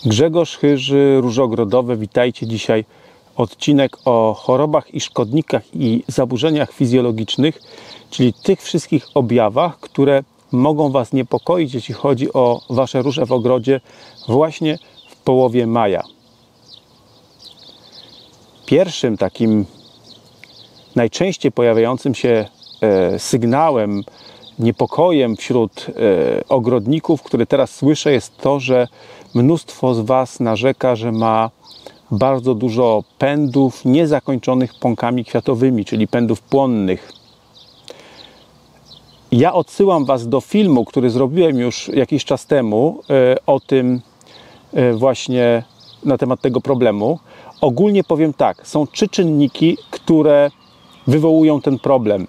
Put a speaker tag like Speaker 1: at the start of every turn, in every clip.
Speaker 1: Grzegorz Chyży, Róże Ogrodowe. Witajcie. Dzisiaj odcinek o chorobach i szkodnikach i zaburzeniach fizjologicznych, czyli tych wszystkich objawach, które mogą Was niepokoić, jeśli chodzi o Wasze róże w ogrodzie właśnie w połowie maja. Pierwszym takim najczęściej pojawiającym się sygnałem, niepokojem wśród ogrodników, który teraz słyszę, jest to, że mnóstwo z Was narzeka, że ma bardzo dużo pędów niezakończonych pąkami kwiatowymi, czyli pędów płonnych. Ja odsyłam Was do filmu, który zrobiłem już jakiś czas temu o tym właśnie na temat tego problemu. Ogólnie powiem tak, są 3 czynniki, które wywołują ten problem.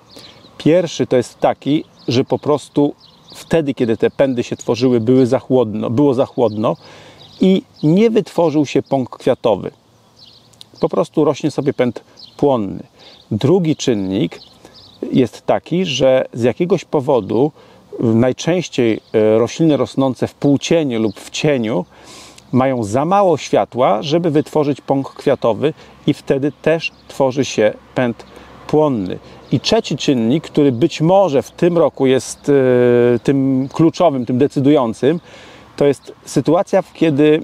Speaker 1: Pierwszy to jest taki, że po prostu wtedy, kiedy te pędy się tworzyły, było za chłodno i nie wytworzył się pąk kwiatowy. Po prostu rośnie sobie pęd płonny. Drugi czynnik jest taki, że z jakiegoś powodu najczęściej rośliny rosnące w półcieniu lub w cieniu mają za mało światła, żeby wytworzyć pąk kwiatowy i wtedy też tworzy się pęd płonny. I trzeci czynnik, który być może w tym roku jest tym kluczowym, tym decydującym, to jest sytuacja, kiedy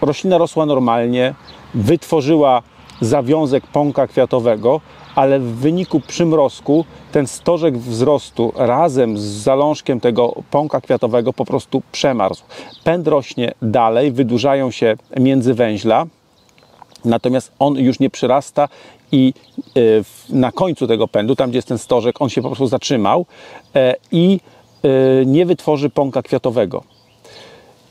Speaker 1: roślina rosła normalnie, wytworzyła zawiązek pąka kwiatowego, ale w wyniku przymrozku ten stożek wzrostu razem z zalążkiem tego pąka kwiatowego po prostu przemarzł. Pęd rośnie dalej, wydłużają się międzywęźla, natomiast on już nie przyrasta i na końcu tego pędu, tam gdzie jest ten stożek, on się po prostu zatrzymał i nie wytworzy pąka kwiatowego.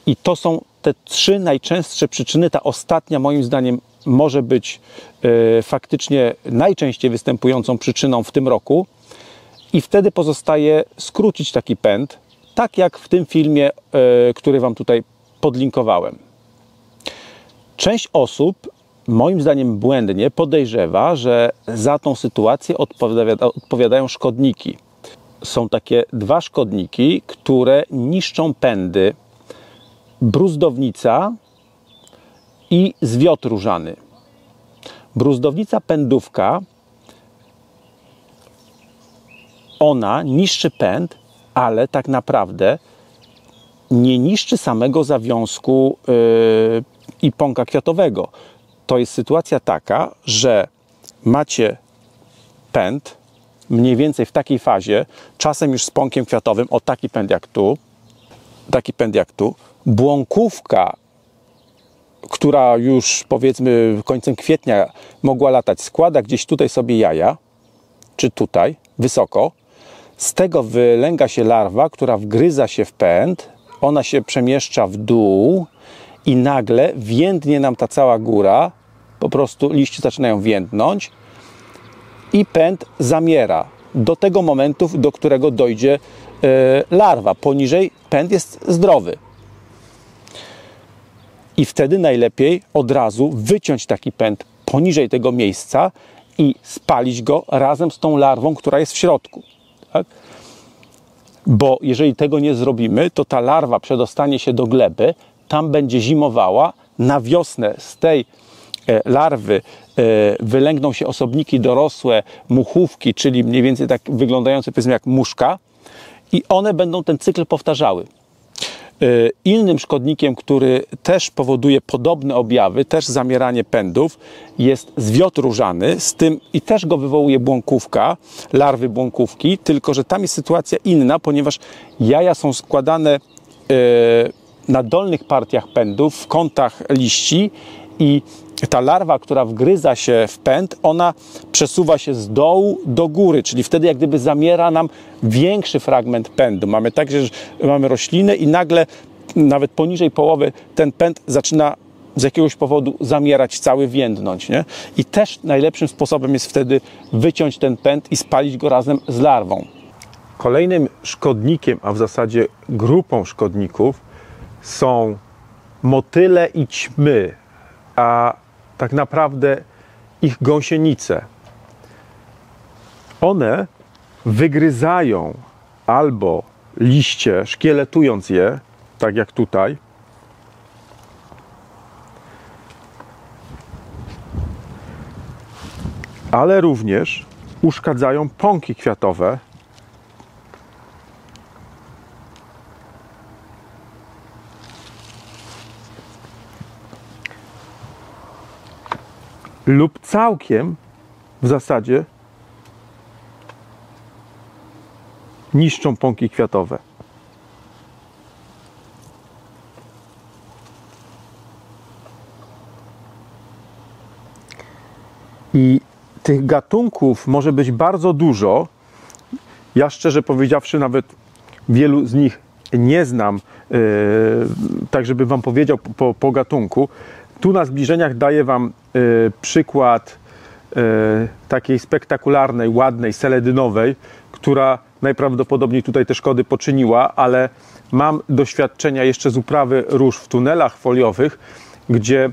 Speaker 1: I to są te 3 najczęstsze przyczyny. Ta ostatnia moim zdaniem może być faktycznie najczęściej występującą przyczyną w tym roku i wtedy pozostaje skrócić taki pęd, tak jak w tym filmie, który Wam tutaj podlinkowałem. Część osób moim zdaniem błędnie podejrzewa, że za tą sytuację odpowiadają szkodniki. Są takie 2 szkodniki, które niszczą pędy: bruzdownica i zwiot różany. Bruzdownica pędówka, ona niszczy pęd, ale tak naprawdę nie niszczy samego zawiązku i pąka kwiatowego. To jest sytuacja taka, że macie pęd mniej więcej w takiej fazie, czasem już z pąkiem kwiatowym, o taki pęd jak tu, błąkówka, która już powiedzmy końcem kwietnia mogła latać, składa gdzieś tutaj sobie jaja, czy tutaj, wysoko. Z tego wylęga się larwa, która wgryza się w pęd, ona się przemieszcza w dół i nagle więdnie nam ta cała góra, po prostu liście zaczynają więdnąć i pęd zamiera do tego momentu, do którego dojdzie larwa. Poniżej pęd jest zdrowy. I wtedy najlepiej od razu wyciąć taki pęd poniżej tego miejsca i spalić go razem z tą larwą, która jest w środku. Tak? Bo jeżeli tego nie zrobimy, to ta larwa przedostanie się do gleby, tam będzie zimowała, na wiosnę z tej larwy wylęgną się osobniki dorosłe, muchówki, czyli mniej więcej tak wyglądające powiedzmy jak muszka, i one będą ten cykl powtarzały. Innym szkodnikiem, który też powoduje podobne objawy, też zamieranie pędów, jest zwiot różany, z tym i też go wywołuje błąkówka, larwy błąkówki, tylko że tam jest sytuacja inna, ponieważ jaja są składane na dolnych partiach pędów, w kątach liści i ta larwa, która wgryza się w pęd, ona przesuwa się z dołu do góry, czyli wtedy jak gdyby zamiera nam większy fragment pędu. Mamy tak, że mamy roślinę i nagle nawet poniżej połowy ten pęd zaczyna z jakiegoś powodu zamierać cały, więdnąć, nie? I też najlepszym sposobem jest wtedy wyciąć ten pęd i spalić go razem z larwą. Kolejnym szkodnikiem, a w zasadzie grupą szkodników są motyle i ćmy, a tak naprawdę ich gąsienice. One wygryzają albo liście, szkieletując je, tak jak tutaj, ale również uszkadzają pąki kwiatowe. Lub całkiem w zasadzie niszczą pąki kwiatowe. I tych gatunków może być bardzo dużo. Ja szczerze powiedziawszy nawet wielu z nich nie znam, tak żeby Wam powiedział po gatunku. Tu na zbliżeniach daję Wam przykład takiej spektakularnej, ładnej, seledynowej, która najprawdopodobniej tutaj te szkody poczyniła, ale mam doświadczenia jeszcze z uprawy róż w tunelach foliowych, gdzie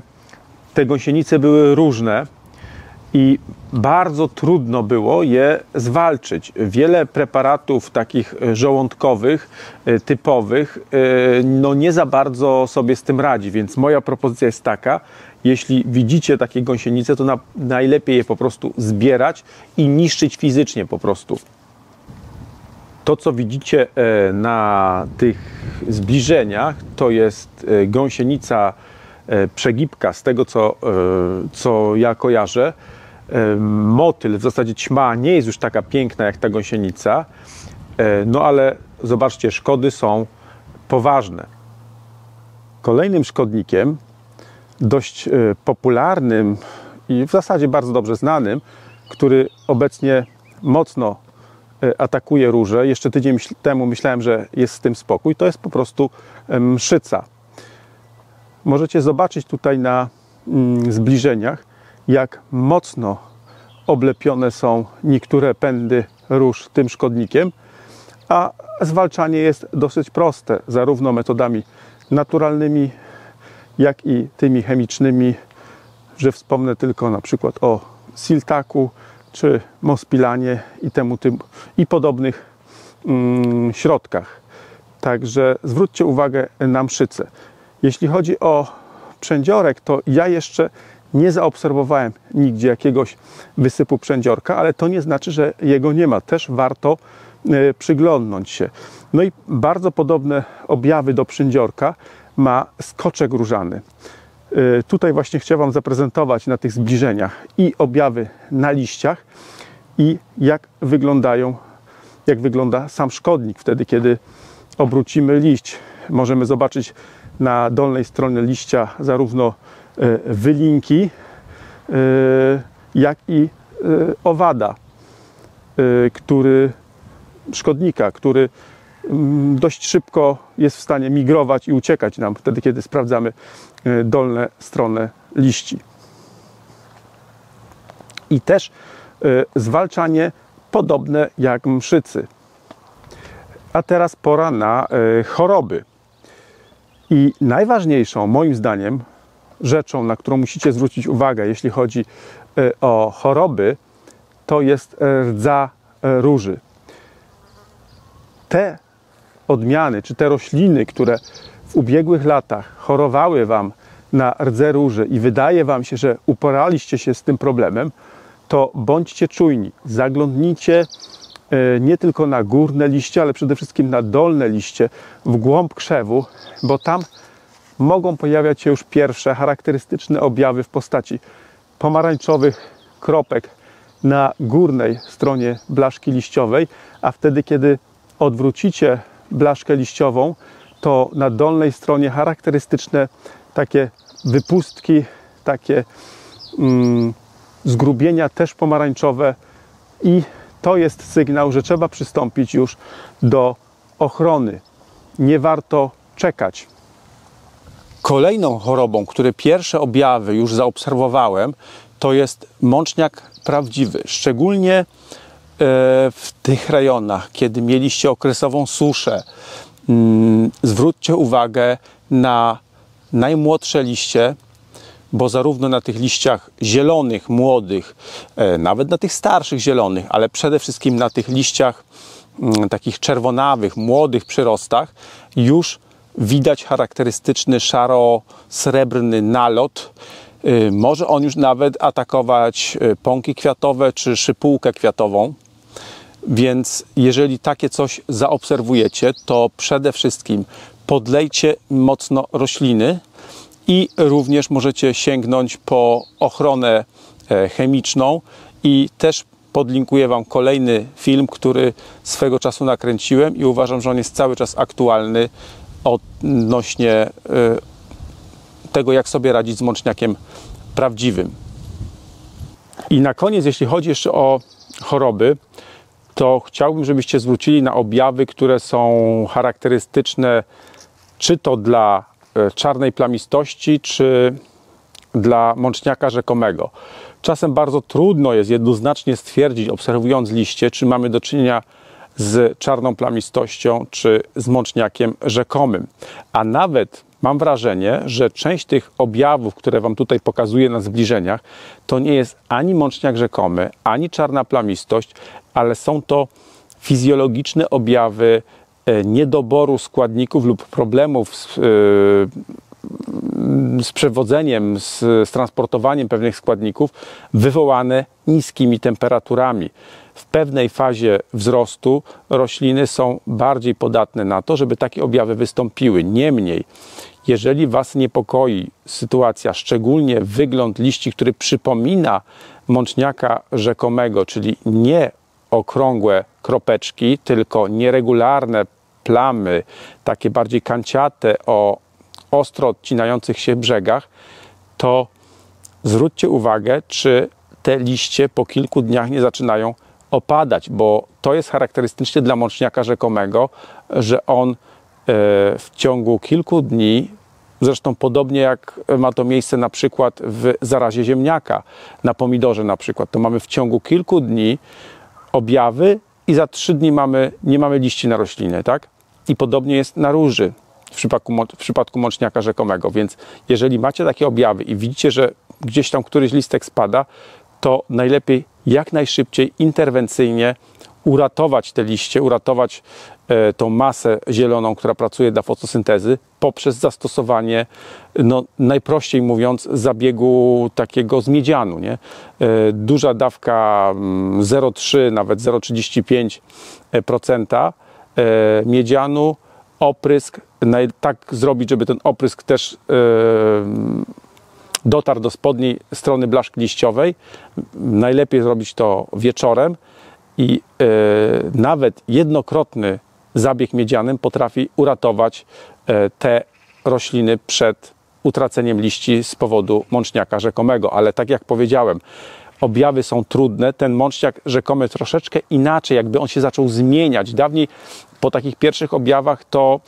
Speaker 1: te gąsienice były różne i bardzo trudno było je zwalczyć. Wiele preparatów takich żołądkowych, typowych, no nie za bardzo sobie z tym radzi, więc moja propozycja jest taka: jeśli widzicie takie gąsienice, to najlepiej je po prostu zbierać i niszczyć fizycznie po prostu. To, co widzicie na tych zbliżeniach, to jest gąsienica przegibka, z tego co ja kojarzę. Motyl, w zasadzie ćma, nie jest już taka piękna jak ta gąsienica, no ale zobaczcie, szkody są poważne. Kolejnym szkodnikiem, dość popularnym i w zasadzie bardzo dobrze znanym, który obecnie mocno atakuje róże, jeszcze tydzień temu myślałem, że jest z tym spokój, to jest po prostu mszyca. Możecie zobaczyć tutaj na zbliżeniach, jak mocno oblepione są niektóre pędy róż tym szkodnikiem, a zwalczanie jest dosyć proste, zarówno metodami naturalnymi, jak i tymi chemicznymi, że wspomnę tylko na przykład o siltaku czy mospilanie i podobnych środkach. Także zwróćcie uwagę na mszycę. Jeśli chodzi o przędziorek, to ja jeszcze nie zaobserwowałem nigdzie jakiegoś wysypu przędziorka, ale to nie znaczy, że jego nie ma. Też warto przyglądnąć się. No i bardzo podobne objawy do przędziorka ma skoczek różany. Tutaj właśnie chciałem Wam zaprezentować na tych zbliżeniach i objawy na liściach, i jak wygląda sam szkodnik wtedy, kiedy obrócimy liść. Możemy zobaczyć na dolnej stronie liścia zarówno wylinki, jak i owada szkodnika, który dość szybko jest w stanie migrować i uciekać nam wtedy, kiedy sprawdzamy dolne strony liści. I też zwalczanie podobne jak mszycy. A teraz pora na choroby. I najważniejszą, moim zdaniem, rzeczą, na którą musicie zwrócić uwagę, jeśli chodzi o choroby, to jest rdza róży. Te odmiany, czy te rośliny, które w ubiegłych latach chorowały Wam na rdzę róży i wydaje Wam się, że uporaliście się z tym problemem, to bądźcie czujni. Zaglądnijcie nie tylko na górne liście, ale przede wszystkim na dolne liście, w głąb krzewu, bo tam mogą pojawiać się już pierwsze charakterystyczne objawy w postaci pomarańczowych kropek na górnej stronie blaszki liściowej, a wtedy, kiedy odwrócicie blaszkę liściową, to na dolnej stronie charakterystyczne takie wypustki, takie zgrubienia też pomarańczowe, i to jest sygnał, że trzeba przystąpić już do ochrony. Nie warto czekać. Kolejną chorobą, której pierwsze objawy już zaobserwowałem, to jest mączniak prawdziwy. Szczególnie w tych rejonach, kiedy mieliście okresową suszę, zwróćcie uwagę na najmłodsze liście, bo zarówno na tych liściach zielonych, młodych, nawet na tych starszych zielonych, ale przede wszystkim na tych liściach takich czerwonawych, młodych przyrostach już widać charakterystyczny szaro-srebrny nalot. Może on już nawet atakować pąki kwiatowe czy szypułkę kwiatową. Więc jeżeli takie coś zaobserwujecie, to przede wszystkim podlejcie mocno rośliny i również możecie sięgnąć po ochronę chemiczną i też podlinkuję Wam kolejny film, który swego czasu nakręciłem i uważam, że on jest cały czas aktualny odnośnie tego, jak sobie radzić z mączniakiem prawdziwym. I na koniec, jeśli chodzi jeszcze o choroby, to chciałbym, żebyście zwrócili na objawy, które są charakterystyczne czy to dla czarnej plamistości, czy dla mączniaka rzekomego. Czasem bardzo trudno jest jednoznacznie stwierdzić, obserwując liście, czy mamy do czynienia z czarną plamistością, czy z mączniakiem rzekomym. A nawet mam wrażenie, że część tych objawów, które Wam tutaj pokazuję na zbliżeniach, to nie jest ani mączniak rzekomy, ani czarna plamistość, ale są to fizjologiczne objawy niedoboru składników lub problemów z przewodzeniem, z transportowaniem pewnych składników wywołane niskimi temperaturami. W pewnej fazie wzrostu rośliny są bardziej podatne na to, żeby takie objawy wystąpiły. Niemniej, jeżeli Was niepokoi sytuacja, szczególnie wygląd liści, który przypomina mączniaka rzekomego, czyli nie okrągłe kropeczki, tylko nieregularne plamy, takie bardziej kanciate o ostro odcinających się brzegach, to zwróćcie uwagę, czy te liście po kilku dniach nie zaczynają opadać, bo to jest charakterystyczne dla mączniaka rzekomego, że on w ciągu kilku dni, zresztą podobnie jak ma to miejsce na przykład w zarazie ziemniaka, na pomidorze na przykład, to mamy w ciągu kilku dni objawy i za 3 dni nie mamy liści na roślinie, tak? I podobnie jest na róży w przypadku mączniaka rzekomego, więc jeżeli macie takie objawy i widzicie, że gdzieś tam któryś listek spada, to najlepiej jak najszybciej interwencyjnie uratować te liście, uratować tą masę zieloną, która pracuje dla fotosyntezy poprzez zastosowanie, no, najprościej mówiąc, zabiegu takiego z miedzianu, nie? Duża dawka 0,3, nawet 0,35% miedzianu, oprysk, tak zrobić, żeby ten oprysk też dotarł do spodniej strony blaszki liściowej. Najlepiej zrobić to wieczorem i nawet jednokrotny zabieg miedzianym potrafi uratować te rośliny przed utraceniem liści z powodu mączniaka rzekomego. Ale tak jak powiedziałem, objawy są trudne. Ten mączniak rzekomy troszeczkę inaczej, jakby on się zaczął zmieniać. Dawniej po takich pierwszych objawach to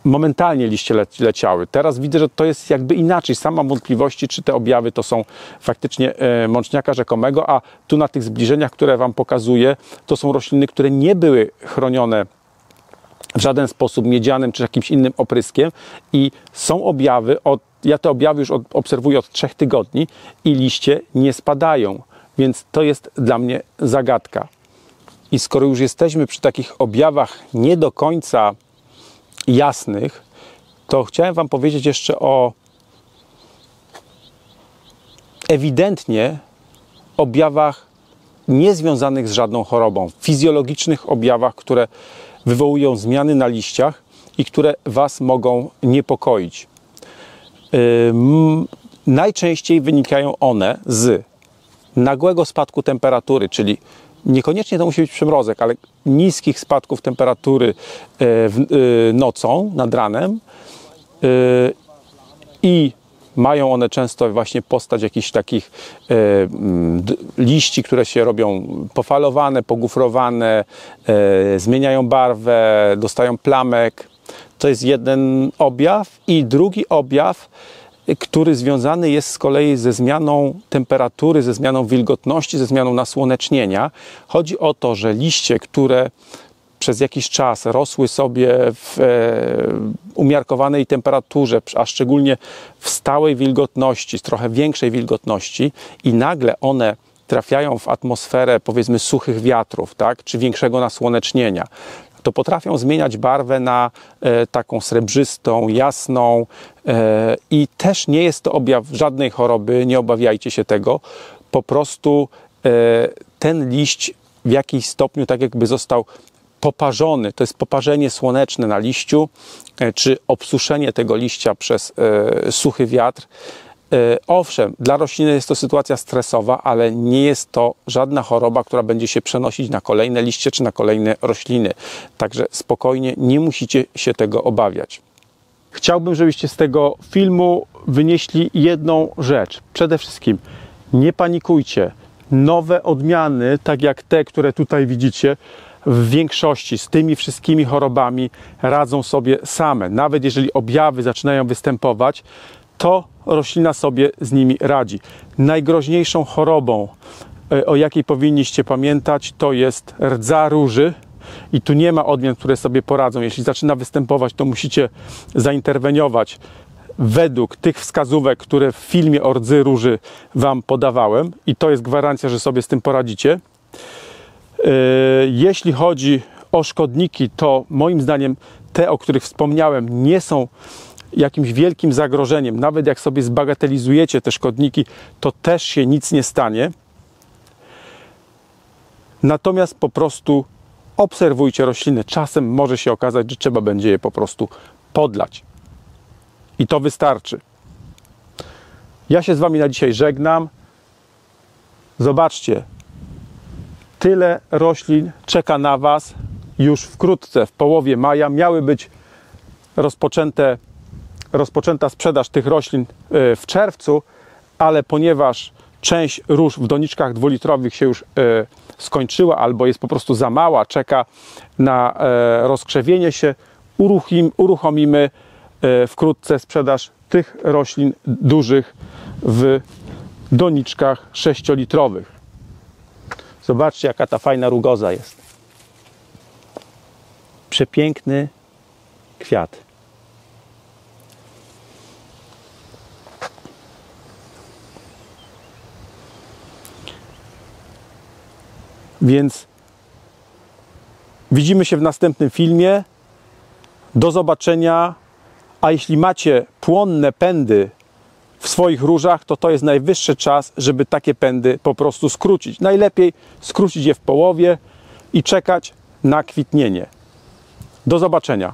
Speaker 1: momentalnie liście leciały. Teraz widzę, że to jest jakby inaczej. Sam mam wątpliwości, czy te objawy to są faktycznie mączniaka rzekomego, a tu na tych zbliżeniach, które Wam pokazuję, to są rośliny, które nie były chronione w żaden sposób miedzianym czy jakimś innym opryskiem i są objawy, ja te objawy już obserwuję od 3 tygodni i liście nie spadają, więc to jest dla mnie zagadka. I skoro już jesteśmy przy takich objawach nie do końca jasnych, to chciałem Wam powiedzieć jeszcze o ewidentnie objawach niezwiązanych z żadną chorobą, fizjologicznych objawach, które wywołują zmiany na liściach i które Was mogą niepokoić. Najczęściej wynikają one z nagłego spadku temperatury, czyli niekoniecznie to musi być przymrozek, ale niskich spadków temperatury nocą, nad ranem i mają one często właśnie postać jakichś takich liści, które się robią pofalowane, pogufrowane, zmieniają barwę, dostają plamek. To jest jeden objaw i drugi objaw, który związany jest z kolei ze zmianą temperatury, ze zmianą wilgotności, ze zmianą nasłonecznienia. Chodzi o to, że liście, które przez jakiś czas rosły sobie w umiarkowanej temperaturze, a szczególnie w stałej wilgotności, z trochę większej wilgotności i nagle one trafiają w atmosferę, powiedzmy, suchych wiatrów, tak, czy większego nasłonecznienia, to potrafią zmieniać barwę na taką srebrzystą, jasną i też nie jest to objaw żadnej choroby, nie obawiajcie się tego. Po prostu ten liść w jakimś stopniu tak jakby został poparzony. To jest poparzenie słoneczne na liściu, czy obsuszenie tego liścia przez suchy wiatr. Owszem, dla rośliny jest to sytuacja stresowa, ale nie jest to żadna choroba, która będzie się przenosić na kolejne liście czy na kolejne rośliny. Także spokojnie, nie musicie się tego obawiać. Chciałbym, żebyście z tego filmu wynieśli jedną rzecz. Przede wszystkim nie panikujcie. Nowe odmiany, tak jak te, które tutaj widzicie, w większości z tymi wszystkimi chorobami radzą sobie same. Nawet jeżeli objawy zaczynają występować, to roślina sobie z nimi radzi. Najgroźniejszą chorobą, o jakiej powinniście pamiętać, to jest rdza róży. I tu nie ma odmian, które sobie poradzą. Jeśli zaczyna występować, to musicie zainterweniować według tych wskazówek, które w filmie o rdzy róży Wam podawałem. I to jest gwarancja, że sobie z tym poradzicie. Jeśli chodzi o szkodniki, to moim zdaniem te, o których wspomniałem, nie są jakimś wielkim zagrożeniem. Nawet jak sobie zbagatelizujecie te szkodniki, to też się nic nie stanie. Natomiast po prostu obserwujcie rośliny. Czasem może się okazać, że trzeba będzie je po prostu podlać. I to wystarczy. Ja się z Wami na dzisiaj żegnam. Zobaczcie, tyle roślin czeka na Was już wkrótce, w połowie maja. Miały być rozpoczęta sprzedaż tych roślin w czerwcu, ale ponieważ część róż w doniczkach 2-litrowych się już skończyła albo jest po prostu za mała, czeka na rozkrzewienie się, uruchomimy wkrótce sprzedaż tych roślin dużych w doniczkach 6-litrowych. Zobaczcie, jaka ta fajna rugoza jest. Przepiękny kwiat. Więc widzimy się w następnym filmie. Do zobaczenia. A jeśli macie płonne pędy w swoich różach, to jest najwyższy czas, żeby takie pędy po prostu skrócić. Najlepiej skrócić je w połowie i czekać na kwitnienie. Do zobaczenia.